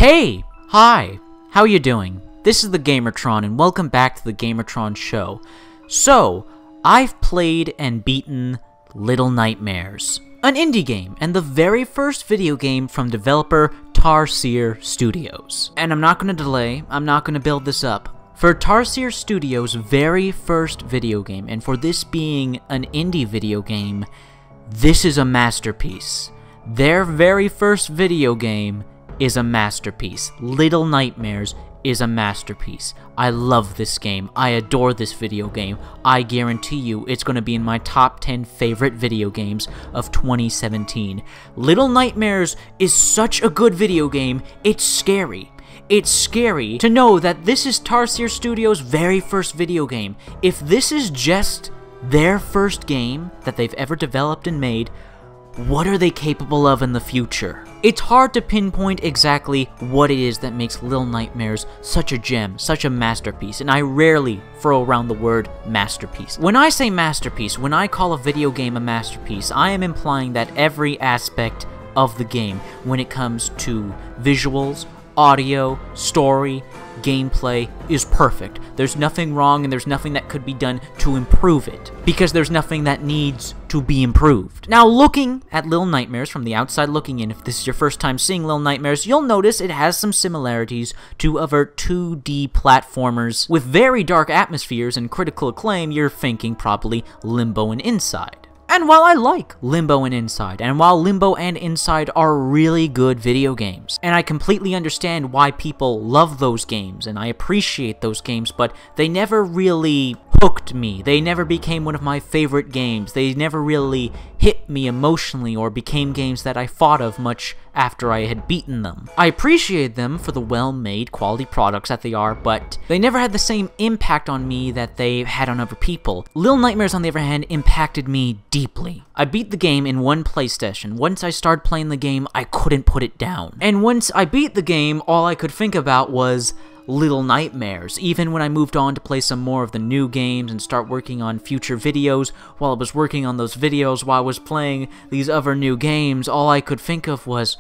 Hey! Hi! How you doing? This is the Gamertron, and welcome back to the Gamertron Show. So, I've played and beaten Little Nightmares, an indie game, and the very first video game from developer Tarsier Studios. And I'm not gonna delay, I'm not gonna build this up. For Tarsier Studios' very first video game, and for this being an indie video game, this is a masterpiece. Their very first video game is a masterpiece. Little Nightmares is a masterpiece. I love this game. I adore this video game. I guarantee you it's going to be in my top 10 favorite video games of 2017. Little Nightmares is such a good video game, it's scary. It's scary to know that this is Tarsier Studios' very first video game. If this is just their first game that they've ever developed and made, what are they capable of in the future? It's hard to pinpoint exactly what it is that makes Little Nightmares such a gem, such a masterpiece, and I rarely throw around the word masterpiece. When I say masterpiece, when I call a video game a masterpiece, I am implying that every aspect of the game, when it comes to visuals, audio, story, gameplay, is perfect. There's nothing wrong and there's nothing that could be done to improve it, because there's nothing that needs to be improved. Now, looking at Little Nightmares from the outside looking in, if this is your first time seeing Little Nightmares, you'll notice it has some similarities to other 2D platformers with very dark atmospheres and critical acclaim. You're thinking probably Limbo and Inside. And while I like Limbo and Inside, and while Limbo and Inside are really good video games, and I completely understand why people love those games, and I appreciate those games, but they never really hooked me. They never became one of my favorite games. They never really hit me emotionally or became games that I thought of much after I had beaten them. I appreciate them for the well-made quality products that they are, but they never had the same impact on me that they had on other people. Little Nightmares, on the other hand, impacted me deeply. I beat the game in one play session. Once I started playing the game, I couldn't put it down. And once I beat the game, all I could think about was Little Nightmares. Even when I moved on to play some more of the new games and start working on future videos, while I was working on those videos, while I was playing these other new games, all I could think of was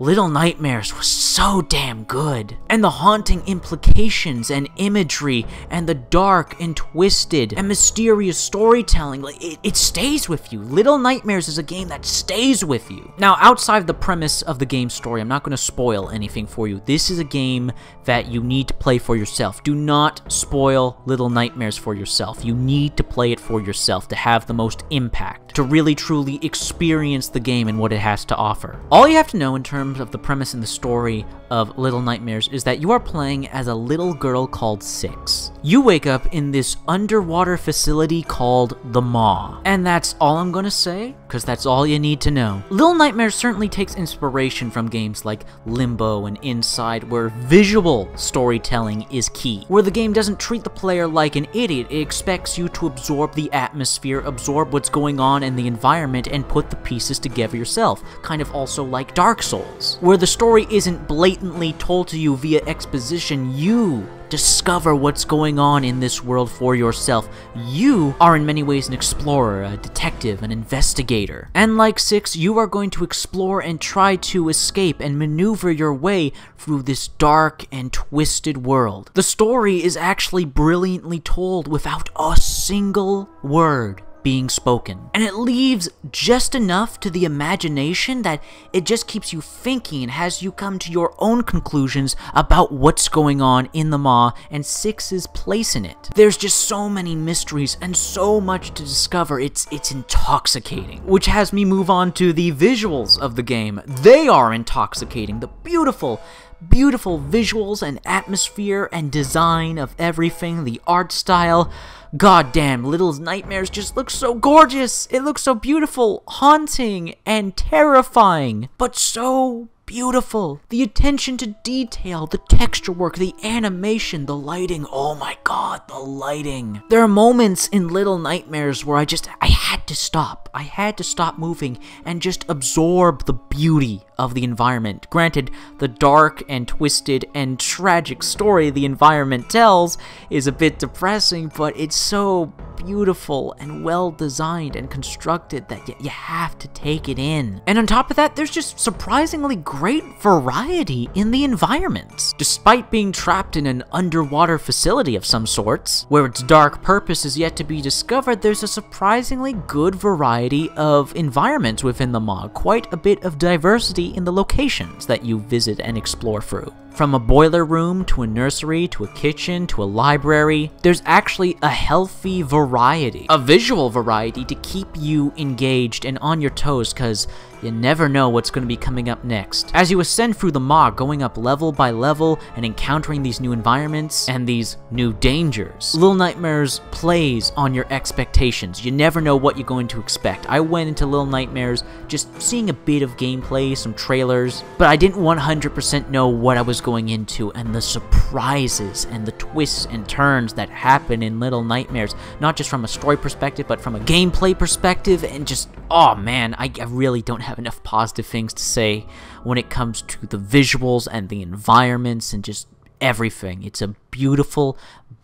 Little Nightmares was so damn good. And the haunting implications and imagery and the dark and twisted and mysterious storytelling, like, it stays with you. Little Nightmares is a game that stays with you. Now, outside the premise of the game story, I'm not going to spoil anything for you. This is a game that you need to play for yourself. Do not spoil Little Nightmares for yourself. You need to play it for yourself to have the most impact, to really truly experience the game and what it has to offer. All you have to know in terms of the premise and the story of Little Nightmares is that you are playing as a little girl called Six. You wake up in this underwater facility called the Maw. And that's all I'm gonna say, because that's all you need to know. Little Nightmares certainly takes inspiration from games like Limbo and Inside, where visual storytelling is key. Where the game doesn't treat the player like an idiot, it expects you to absorb the atmosphere, absorb what's going on in the environment, and put the pieces together yourself. Kind of also like Dark Souls, where the story isn't blatantly told to you via exposition. You discover what's going on in this world for yourself. You are in many ways an explorer, a detective, an investigator. And like Six, you are going to explore and try to escape and maneuver your way through this dark and twisted world. The story is actually brilliantly told without a single word being spoken. And it leaves just enough to the imagination that it just keeps you thinking and has you come to your own conclusions about what's going on in the Maw and Six's place in it. There's just so many mysteries and so much to discover. It's intoxicating. Which has me move on to the visuals of the game. They are intoxicating. The beautiful visuals and atmosphere and design of everything, the art style. God damn, Little Nightmares just looks so gorgeous. It looks so beautiful, haunting, and terrifying, but so beautiful. The attention to detail, the texture work, the animation, the lighting. Oh my god, the lighting. There are moments in Little Nightmares where I had to stop. I had to stop moving and just absorb the beauty of the environment. Granted, the dark and twisted and tragic story the environment tells is a bit depressing, but it's so beautiful and well designed and constructed that you have to take it in. And on top of that, there's just surprisingly great variety in the environments. Despite being trapped in an underwater facility of some sorts, where its dark purpose is yet to be discovered, there's a surprisingly good variety of environments within the Maw, quite a bit of diversity in the locations that you visit and explore through. From a boiler room, to a nursery, to a kitchen, to a library, there's actually a healthy variety, a visual variety to keep you engaged and on your toes, because you never know what's going to be coming up next. As you ascend through the Maw, going up level by level and encountering these new environments and these new dangers, Little Nightmares plays on your expectations. You never know what you're going to expect. I went into Little Nightmares just seeing a bit of gameplay, some trailers, but I didn't 100% know what I was going into, and the surprises and the twists and turns that happen in Little Nightmares, not just from a story perspective, but from a gameplay perspective, and just, oh man, I really don't have enough positive things to say when it comes to the visuals and the environments and just everything. It's a beautiful,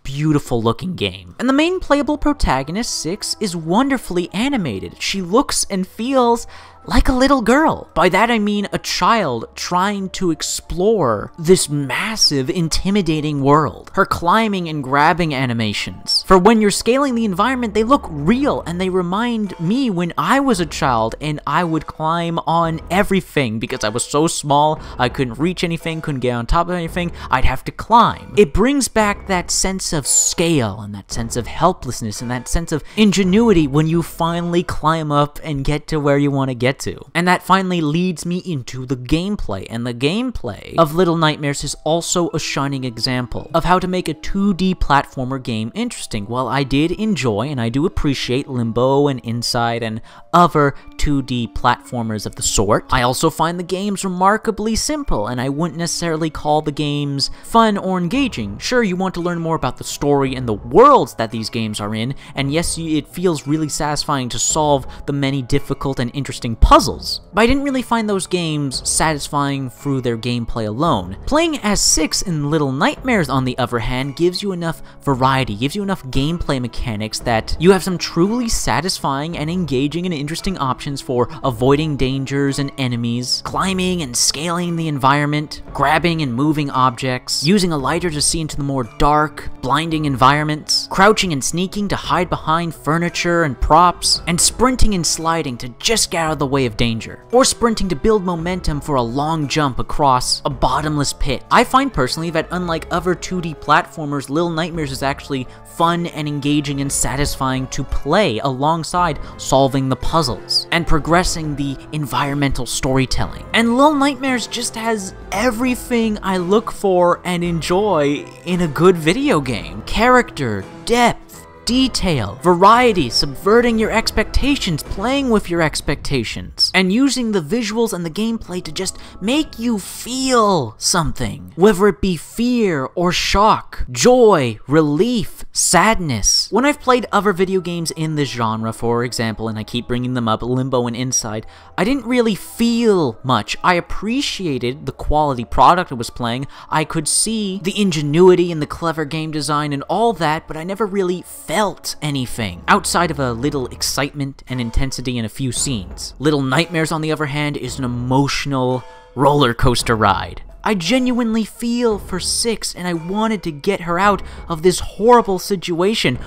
beautiful looking game. And the main playable protagonist, Six, is wonderfully animated. She looks and feels like a little girl. By that I mean a child trying to explore this massive, intimidating world. Her climbing and grabbing animations, for when you're scaling the environment, they look real, and they remind me when I was a child and I would climb on everything because I was so small, I couldn't reach anything, couldn't get on top of anything, I'd have to climb. It brings back that sense of scale and that sense of helplessness and that sense of ingenuity when you finally climb up and get to where you want to get to. And that finally leads me into the gameplay, and the gameplay of Little Nightmares is also a shining example of how to make a 2D platformer game interesting. While I did enjoy and I do appreciate Limbo and Inside and other 2D platformers of the sort, I also find the games remarkably simple, and I wouldn't necessarily call the games fun or engaging. Sure, you want to learn more about the story and the worlds that these games are in, and yes, it feels really satisfying to solve the many difficult and interesting puzzles, but I didn't really find those games satisfying through their gameplay alone. Playing as Six in Little Nightmares, on the other hand, gives you enough variety, gives you enough gameplay mechanics that you have some truly satisfying and engaging and interesting options for avoiding dangers and enemies, climbing and scaling the environment, grabbing and moving objects, using a lighter to see into the more dark, blinding environments, crouching and sneaking to hide behind furniture and props, and sprinting and sliding to just get out of the way of danger, or sprinting to build momentum for a long jump across a bottomless pit. I find personally that unlike other 2D platformers, Little Nightmares is actually fun and engaging and satisfying to play alongside solving the puzzles and progressing the environmental storytelling. And Little Nightmares just has everything I look for and enjoy in a good video game. Character, depth, detail, variety, subverting your expectations, playing with your expectations, and using the visuals and the gameplay to just make you feel something, whether it be fear or shock, joy, relief, sadness. When I've played other video games in this genre, for example, and I keep bringing them up, Limbo and Inside, I didn't really feel much. I appreciated the quality product I was playing, I could see the ingenuity and the clever game design and all that, but I never really felt anything outside of a little excitement and intensity in a few scenes. Little Nightmares, on the other hand, is an emotional roller coaster ride. I genuinely feel for Six, and I wanted to get her out of this horrible situation.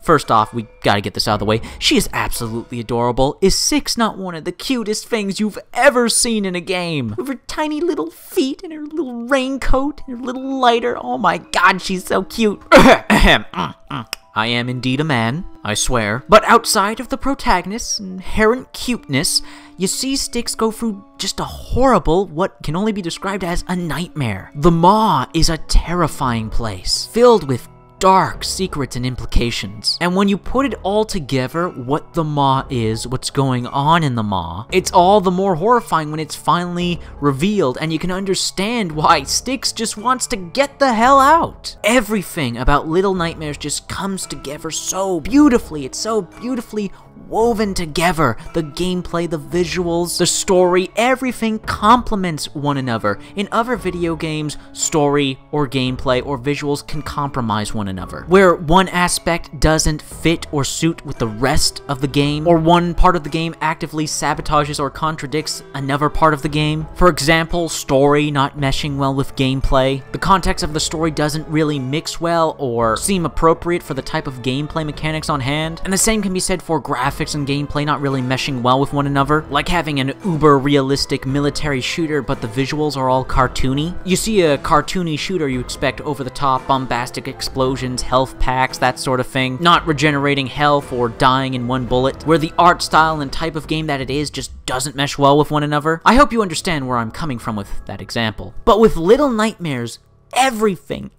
First off, we gotta get this out of the way, she is absolutely adorable. Is Six not one of the cutest things you've ever seen in a game? With her tiny little feet and her little raincoat and her little lighter, oh my god, she's so cute. I am indeed a man, I swear. But outside of the protagonist's inherent cuteness, you see Six go through just a horrible, what can only be described as a nightmare. The Maw is a terrifying place, filled with dark secrets and implications. And when you put it all together, what the Maw is, what's going on in the Maw, it's all the more horrifying when it's finally revealed, and you can understand why Six just wants to get the hell out. Everything about Little Nightmares just comes together so beautifully. It's so beautifully woven together. The gameplay, the visuals, the story, everything complements one another. In other video games, story or gameplay or visuals can compromise one another, where one aspect doesn't fit or suit with the rest of the game, or one part of the game actively sabotages or contradicts another part of the game. For example, story not meshing well with gameplay. The context of the story doesn't really mix well or seem appropriate for the type of gameplay mechanics on hand. And the same can be said for graphics and gameplay not really meshing well with one another, like having an uber-realistic military shooter but the visuals are all cartoony. You see a cartoony shooter, you expect over-the-top, bombastic explosions, health packs, that sort of thing, not regenerating health or dying in one bullet, where the art style and type of game that it is just doesn't mesh well with one another. I hope you understand where I'm coming from with that example. But with Little Nightmares, everything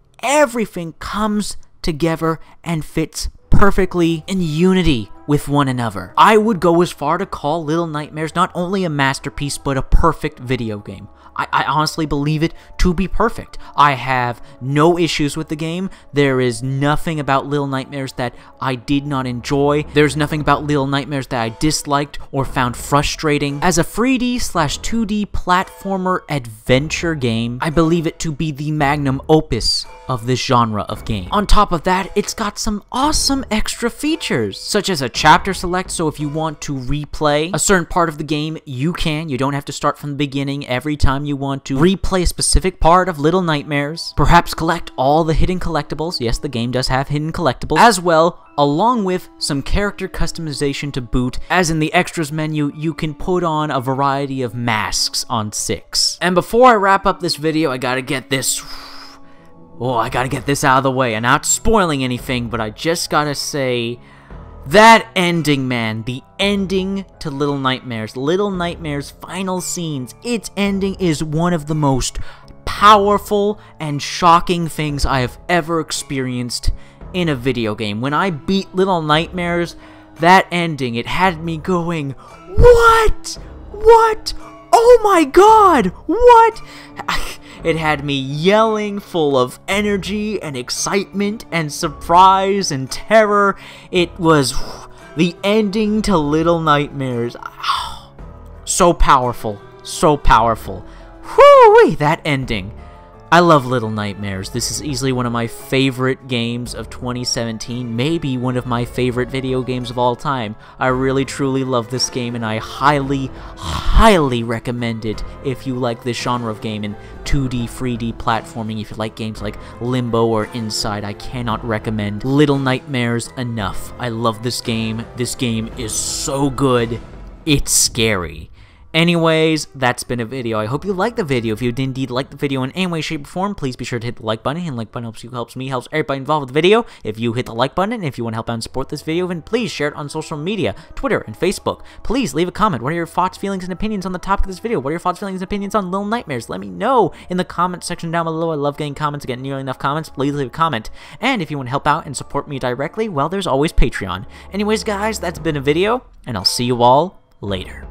comes together and fits perfectly in unity with one another. I would go as far to call Little Nightmares not only a masterpiece, but a perfect video game. I honestly believe it to be perfect. I have no issues with the game. There is nothing about Little Nightmares that I did not enjoy. There's nothing about Little Nightmares that I disliked or found frustrating. As a 3D/2D platformer adventure game, I believe it to be the magnum opus of this genre of game. On top of that, it's got some awesome extra features, such as a chapter select, so if you want to replay a certain part of the game, you can. You don't have to start from the beginning every time you want to replay a specific part of Little Nightmares. Perhaps collect all the hidden collectibles. Yes, the game does have hidden collectibles as well, along with some character customization to boot, as in the extras menu, you can put on a variety of masks on 6. And before I wrap up this video, I gotta get this out of the way. I'm not spoiling anything, but I just gotta say, that ending, man, the ending to Little Nightmares' final scenes, its ending is one of the most powerful and shocking things I have ever experienced in a video game. When I beat Little Nightmares, that ending, it had me going, what? Oh my god, what? It had me yelling, full of energy and excitement and surprise and terror. It was the ending to Little Nightmares. So powerful, so powerful. Whoo-wee, that ending. I love Little Nightmares. This is easily one of my favorite games of 2017, maybe one of my favorite video games of all time. I really truly love this game, and I highly recommend it if you like this genre of game in 2D, 3D platforming. If you like games like Limbo or Inside, I cannot recommend Little Nightmares enough. I love this game. This game is so good, it's scary. Anyways, that's been a video. I hope you liked the video. If you did indeed like the video in any way, shape, or form, please be sure to hit the like button. And the like button helps me, helps everybody involved with the video. If you hit the like button, and if you want to help out and support this video, then please share it on social media, Twitter and Facebook. Please leave a comment. What are your thoughts, feelings, and opinions on the topic of this video? What are your thoughts, feelings, and opinions on Little Nightmares? Let me know in the comment section down below. I love getting comments. I get nearly enough comments. Please leave a comment. And if you want to help out and support me directly, well, there's always Patreon. Anyways, guys, that's been a video, and I'll see you all later.